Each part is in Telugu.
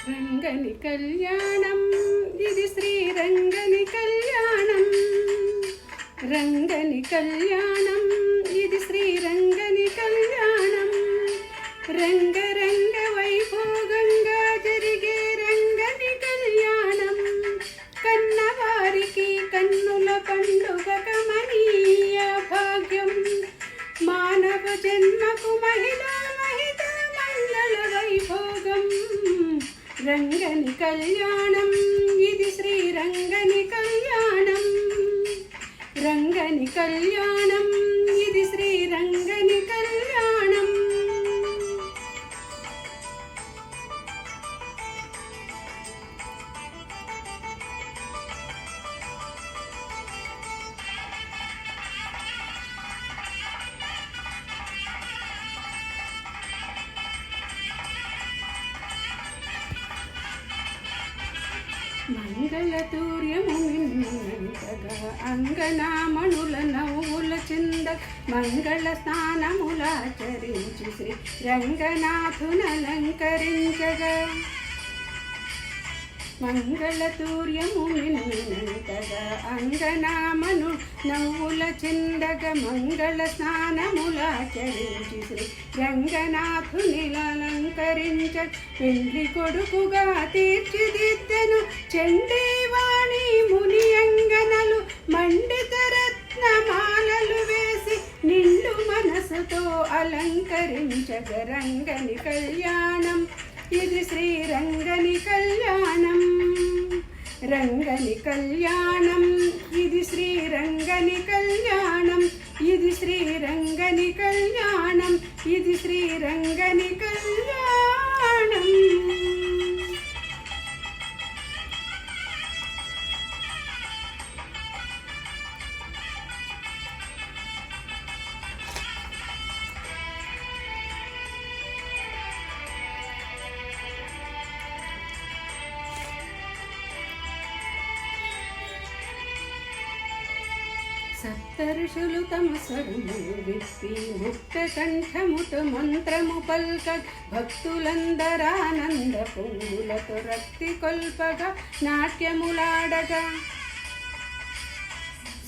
రంగని కళ్యాణం ఇది శ్రీరంగని కళ్యాణం. రంగని కళ్యాణం ఇది శ్రీరంగని కళ్యాణం. రంగరంగ వైభోగంగా జరిగే రంగని కళ్యాణం. కన్నవారికి కన్నుల పండుగ కమనీయ భాగ్యం. మానవ జన్మకు మహిళా మహిత మంగళ వైభోగం. రంగని కళ్యాణం ఇది శ్రీరంగని కళ్యాణం. రంగని కళ్యాణం ఇది శ్రీరంగని కళ్యాణం. మంగళతూర్యము నిన్నంతగా అంగనామణుల నవ్వుల చింద మంగళ స్నానములాచరించి శ్రీ రంగనాథునలంకరించగా. మంగళతూర్యము నిన్నంతగా అంగనామను నవ్వుల చిందగ మంగళ స్నానములాచరించి శ్రీ రంగనాథునిలంకరించ. పెండ్లి కొడుకుగా తీర్చిదిద్దెను చండీవాణి ముని అంగనలు. మండిత రత్నమాలలు వేసి నిండు మనసుతో అలంకరించగ. రంగని కళ్యాణం ఇది శ్రీరంగని కళ్యాణం. రంగని కళ్యాణం ఇది శ్రీరంగని కళ్యాణం. ఇది శ్రీరంగని కళ్యాణం. ఇది శ్రీరంగని కళ్యాణం. సప్తఋషులు తమ స్వరములు విప్పి ముక్త కంఠముతో మంత్రము పల్క. భక్తులందరానంద పొంగులతో రక్తి కొల్పగా నాట్యములాడగా.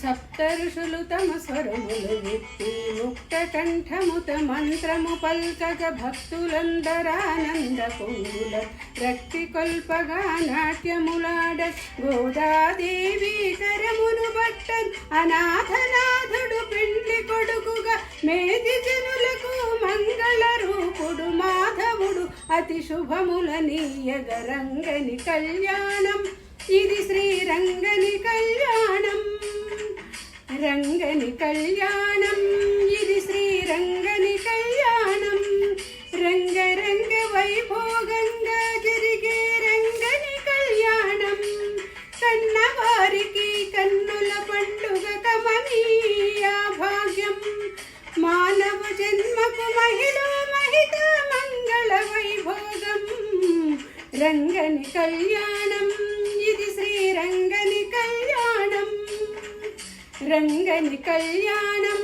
సప్తఋషులు తమ స్వరములు విప్పి ముక్త కంఠముతో మంత్రము పల్కగ. భక్తులందరానంద పొంగుల రక్తి కొల్పగా నాట్యములాడ. గోదాదేవి కరమును బట్ట అనాథనాథుడు పెండ్లి కొడుకుగా. మేది జనులకు మంగళ రూపుడు మాధవుడు అతి శుభముల నీయగ. రంగని కళ్యాణం ఇది శ్రీరంగని కళ్యాణం. రంగని కళ్యాణం ఇది శ్రీరంగని కళ్యాణం. రంగరంగ వైభోగంగా జరిగే రంగని కళ్యాణం. కన్నవారికి కన్నుల పండుగ కమనీయ భాగ్యం. మానవ జన్మకు మహిళా మహిత మంగళ వైభోగం. రంగని కళ్యాణం ఇది శ్రీరంగని కళ్యాణం. రంగని కళ్యాణం